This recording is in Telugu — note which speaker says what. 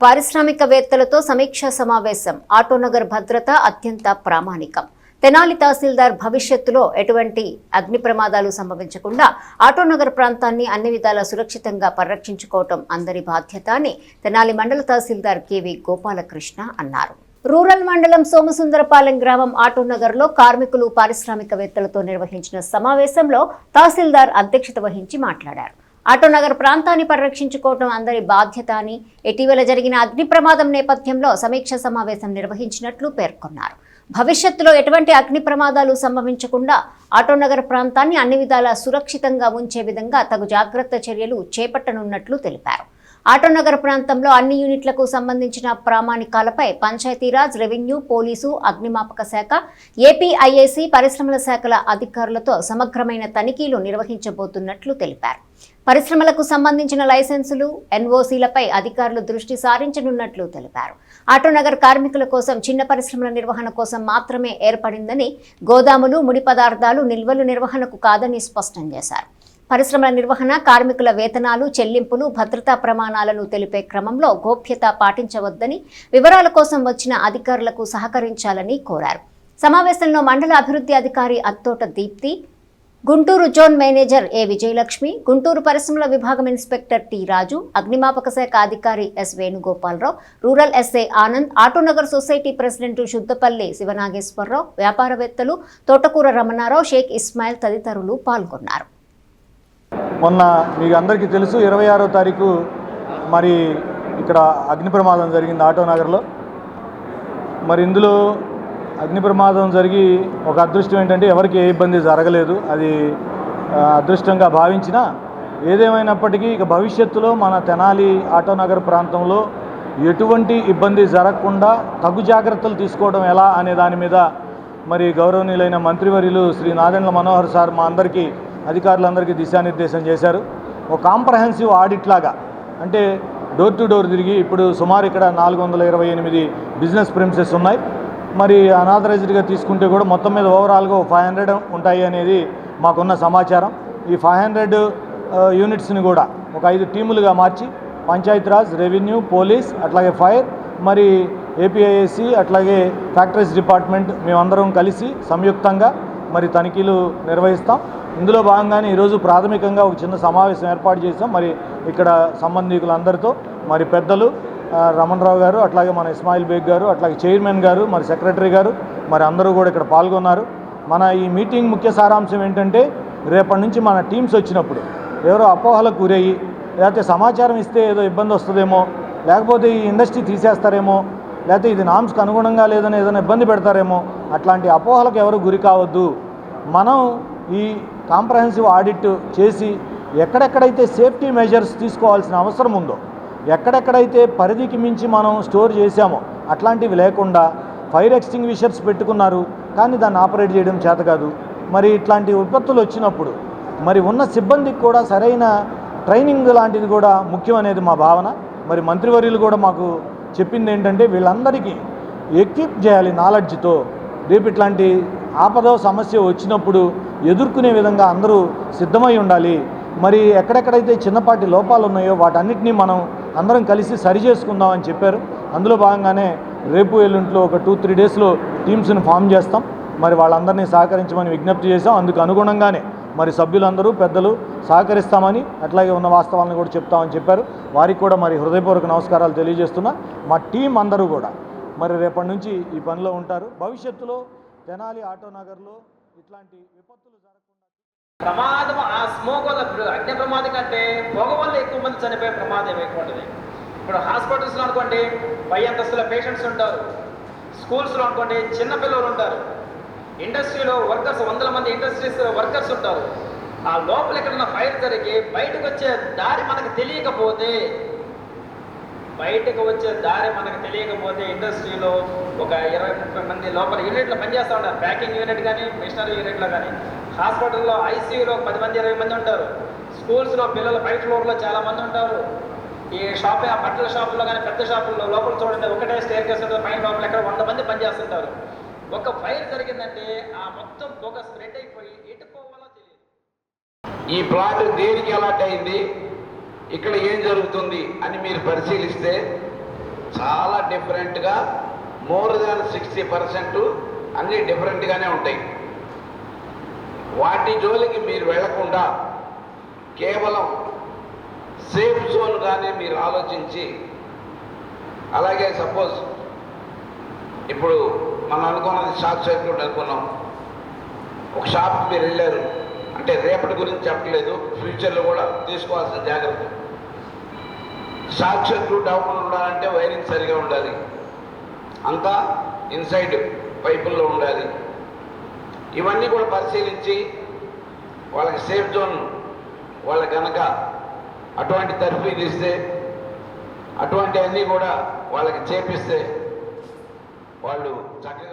Speaker 1: పారిశ్రామికవేత్తలతో సమీక్షా సమావేశం. ఆటోనగర్ భద్రత అత్యంత ప్రామాణికం. తెనాలి తహసీల్దార్ భవిష్యత్తులో ఎటువంటి అగ్ని ప్రమాదాలు సంభవించకుండా ఆటోనగర్ ప్రాంతాన్ని అన్ని విధాలా సురక్షితంగా పరిరక్షించుకోవటం అందరి బాధ్యత అని తెనాలి మండల తహసీల్దార్ కెవి గోపాలకృష్ణ అన్నారు. రూరల్ మండలం సోమసుందరపాలెం గ్రామం ఆటోనగర్లో కార్మికులు పారిశ్రామికవేత్తలతో నిర్వహించిన సమావేశంలో తహసీల్దార్ అధ్యక్షత వహించి మాట్లాడారు. ఆటోనగర్ ప్రాంతాన్ని పరిరక్షించుకోవడం అందరి బాధ్యత అని, ఇటీవల జరిగిన అగ్ని ప్రమాదం నేపథ్యంలో సమీక్ష సమావేశం నిర్వహించినట్లు పేర్కొన్నారు. భవిష్యత్తులో ఎటువంటి అగ్ని ప్రమాదాలు సంభవించకుండా ఆటోనగర్ ప్రాంతాన్ని అన్ని విధాలా సురక్షితంగా ఉంచే విధంగా తగు జాగ్రత్త చర్యలు చేపట్టనున్నట్లు తెలిపారు. ఆటోనగర్ ప్రాంతంలో అన్ని యూనిట్లకు సంబంధించిన ప్రామాణికాలపై పంచాయతీరాజ్, రెవెన్యూ, పోలీసు, అగ్నిమాపక శాఖ, ఏపీఐఏసీ, పరిశ్రమల శాఖల అధికారులతో సమగ్రమైన తనిఖీలు నిర్వహించబోతున్నట్లు తెలిపారు. పరిశ్రమలకు సంబంధించిన లైసెన్సులు, ఎన్ఓసీలపై అధికారులు దృష్టి సారించనున్నట్లు తెలిపారు. ఆటోనగర్ కార్మికుల కోసం చిన్న పరిశ్రమల నిర్వహణ కోసం మాత్రమే ఏర్పడిందని, గోదాములు, ముడి పదార్థాలు నిల్వలు నిర్వహణకు కాదని స్పష్టం చేశారు. పరిశ్రమల నిర్వహణ, కార్మికుల వేతనాలు, చెల్లింపులు, భద్రతా ప్రమాణాలను తెలిపే క్రమంలో గోప్యత పాటించవద్దని, వివరాల కోసం వచ్చిన అధికారులకు సహకరించాలని కోరారు. సమావేశంలో మండల అభివృద్ధి అధికారి Attota Deepti, Guntur zone manager A Vijayalakshmi, Guntur పరిశ్రమల విభాగం ఇన్స్పెక్టర్ టి రాజు, అగ్నిమాపక శాఖ అధికారి S Venugopalarao, rural SI Anand, Autonagar society president Suddhapalli Sivanageswararao, వ్యాపారవేత్తలు తోటకూర రమణారావు, షేక్ ఇస్మాయిల్ తదితరులు పాల్గొన్నారు.
Speaker 2: మొన్న మీకు అందరికీ తెలుసు, 26వ తారీఖు మరి ఇక్కడ అగ్ని ప్రమాదం జరిగింది ఆటోనగర్లో. మరి ఇందులో అగ్ని ప్రమాదం జరిగి ఒక అదృష్టం ఏంటంటే ఎవరికి ఏ ఇబ్బంది జరగలేదు. అది అదృష్టంగా భావించినా ఏదేమైనప్పటికీ ఇక భవిష్యత్తులో మన తెనాలి ఆటోనగర్ ప్రాంతంలో ఎటువంటి ఇబ్బంది జరగకుండా తగు జాగ్రత్తలు తీసుకోవడం ఎలా అనే దాని మీద మరి గౌరవనీయులైన మంత్రివర్యులు శ్రీ నాదెండ్ల మనోహర్ సార్ మా అందరికీ, అధికారులందరికీ దిశానిర్దేశం చేశారు. ఒక కాంప్రహెన్సివ్ ఆడిట్ లాగా, అంటే డోర్ టు డోర్ తిరిగి ఇప్పుడు సుమారు ఇక్కడ 428 బిజినెస్ ప్రిమిసెస్ ఉన్నాయి. మరి అనాథరైజ్డ్గా తీసుకుంటే కూడా మొత్తం మీద ఓవరాల్గా 500 ఉంటాయి అనేది మాకున్న సమాచారం. ఈ 500 యూనిట్స్ని కూడా ఒక 5 టీములుగా మార్చి పంచాయతీరాజ్, రెవెన్యూ, పోలీస్, అట్లాగే ఫైర్, మరి ఏపీఐఏసీ, అట్లాగే ఫ్యాక్టరీస్ డిపార్ట్మెంట్ మేమందరం కలిసి సంయుక్తంగా మరి తనిఖీలు నిర్వహిస్తాం. ఇందులో భాగంగానే ఈరోజు ప్రాథమికంగా ఒక చిన్న సమావేశం ఏర్పాటు చేసాం. మరి ఇక్కడ సంబంధికులందరితో మరి పెద్దలు రమణరావు గారు, అట్లాగే మన ఇస్మాయిల్ బేగ్ గారు, అట్లాగే చైర్మన్ గారు, మరి సెక్రటరీ గారు, మరి అందరూ కూడా ఇక్కడ పాల్గొన్నారు. మన ఈ మీటింగ్ ముఖ్య సారాంశం ఏంటంటే, రేపటి నుంచి మన టీమ్స్ వచ్చినప్పుడు ఎవరో అపోహలకు గురయ్యి, లేకపోతే సమాచారం ఇస్తే ఏదో ఇబ్బంది వస్తుందేమో, లేకపోతే ఈ ఇండస్ట్రీ తీసేస్తారేమో, లేకపోతే ఇది నామ్స్కి అనుగుణంగా లేదని ఏదైనా ఇబ్బంది పెడతారేమో, అట్లాంటి అపోహలకు ఎవరు గురి కావద్దు. మనం ఈ కాంప్రహెన్సివ్ ఆడిట్ చేసి ఎక్కడెక్కడైతే సేఫ్టీ మెజర్స్ తీసుకోవాల్సిన అవసరం ఉందో, ఎక్కడెక్కడైతే పరిధికి మించి మనం స్టోర్ చేశామో అట్లాంటివి లేకుండా, ఫైర్ ఎక్స్టింగ్విషర్స్ పెట్టుకున్నారు కానీ దాన్ని ఆపరేట్ చేయడం చేత కాదు. మరి ఇట్లాంటి విపత్తులు వచ్చినప్పుడు మరి ఉన్న సిబ్బందికి కూడా సరైన ట్రైనింగ్ లాంటిది కూడా ముఖ్యం అనేది మా భావన. మరి మంత్రివర్యులు కూడా మాకు చెప్పింది ఏంటంటే, వీళ్ళందరికీ ఎక్విప్ చేయాలి నాలెడ్జ్తో. రేపు ఇట్లాంటి ఆపద సమస్య వచ్చినప్పుడు ఎదుర్కొనే విధంగా అందరూ సిద్ధమై ఉండాలి. మరి ఎక్కడెక్కడైతే చిన్నపాటి లోపాలు ఉన్నాయో వాటన్నిటినీ మనం అందరం కలిసి సరి చేసుకుందామని చెప్పారు. అందులో భాగంగానే రేపు ఎల్లుంట్లో ఒక 2-3 డేస్లో టీమ్స్ని ఫామ్ చేస్తాం. మరి వాళ్ళందరినీ సహకరించమని విజ్ఞప్తి చేశాం. అందుకు అనుగుణంగానే మరి సభ్యులందరూ పెద్దలు సహకరిస్తామని, అట్లాగే ఉన్న వాస్తవాలను కూడా చెప్తామని చెప్పారు. వారికి కూడా మరి హృదయపూర్వక నమస్కారాలు తెలియజేస్తున్నా. మా టీం అందరూ కూడా మరి రేపటి నుంచి ఈ పనిలో ఉంటారు. భవిష్యత్తులో తెనాలి ఆటోనగర్లో ఇట్లాంటి విపత్తులు జరగకుండా
Speaker 3: ప్రమాదం, ఆ స్మోక్ వల్ల, అగ్ని ప్రమాదం కంటే పొగ వల్ల ఎక్కువ మంది చనిపోయే ప్రమాదం ఎక్కువ ఉంటుంది. ఇప్పుడు హాస్పిటల్స్లో అనుకోండి 10 అంతస్తుల పేషెంట్స్ ఉంటారు, స్కూల్స్లో అనుకోండి చిన్నపిల్లలు ఉంటారు, ఇండస్ట్రీలో వర్కర్స్ 100 మంది ఇండస్ట్రీస్ వర్కర్స్ ఉంటారు. ఆ లోపల ఎక్కడన్నా ఫైర్ జరిగి బయటకు వచ్చే దారి మనకు తెలియకపోతే, ఇండస్ట్రీలో ఒక 20-30 మంది లోపల యూనిట్లో పనిచేస్తూ ఉంటారు. ప్యాకింగ్ యూనిట్ కానీ, మిషనరీ యూనిట్లో కానీ, హాస్పిటల్లో ఐసీయూలో 10 మంది 20 మంది ఉంటారు, స్కూల్స్లో పిల్లలు బయట ఫ్లోర్లో చాలామంది ఉంటారు. ఈ బట్టల షాపుల్లో కానీ పెద్ద షాపుల్లో లోపల చూడండి, ఒకటే స్టేర్ కేస్ పైన లోపల ఎక్కడ 100 మంది పనిచేస్తుంటారు. ఒక ఫైర్ జరిగిందంటే ఆ మొత్తం పొగ స్ప్రెడ్ అయిపోయి ఎటు పోవాలో తెలియదు.
Speaker 4: ఈ ప్లాట్ దేనికి అలాట్ అయింది, ఇక్కడ ఏం జరుగుతుంది అని మీరు పరిశీలిస్తే చాలా డిఫరెంట్గా మోర్ దాన్ 60% అన్నీ డిఫరెంట్గానే ఉంటాయి. వాటి జోలికి మీరు వెళ్లకుండా కేవలం సేఫ్ జోన్గానే మీరు ఆలోచించి, అలాగే సపోజ్ ఇప్పుడు మనం అనుకున్నది షార్ట్ సర్క్యూట్ అనుకున్నాం, ఒక షాప్కి మీరు వెళ్ళారు అంటే రేపటి గురించి చెప్పలేదు, ఫ్యూచర్లో కూడా తీసుకోవాల్సిన జాగ్రత్త. షార్ట్ సర్క్యూట్ అవ్వకుండా ఉండాలంటే వైరింగ్ సరిగా ఉండాలి, అంతా ఇన్సైడ్ పైపుల్లో ఉండాలి. ఇవన్నీ కూడా పరిశీలించి వాళ్ళకి సేఫ్ జోన్ వాళ్ళ కనుక అటువంటి తర్ఫీదు ఇస్తే, అటువంటివన్నీ కూడా వాళ్ళకి చేపిస్తే వాళ్ళు చక్కగా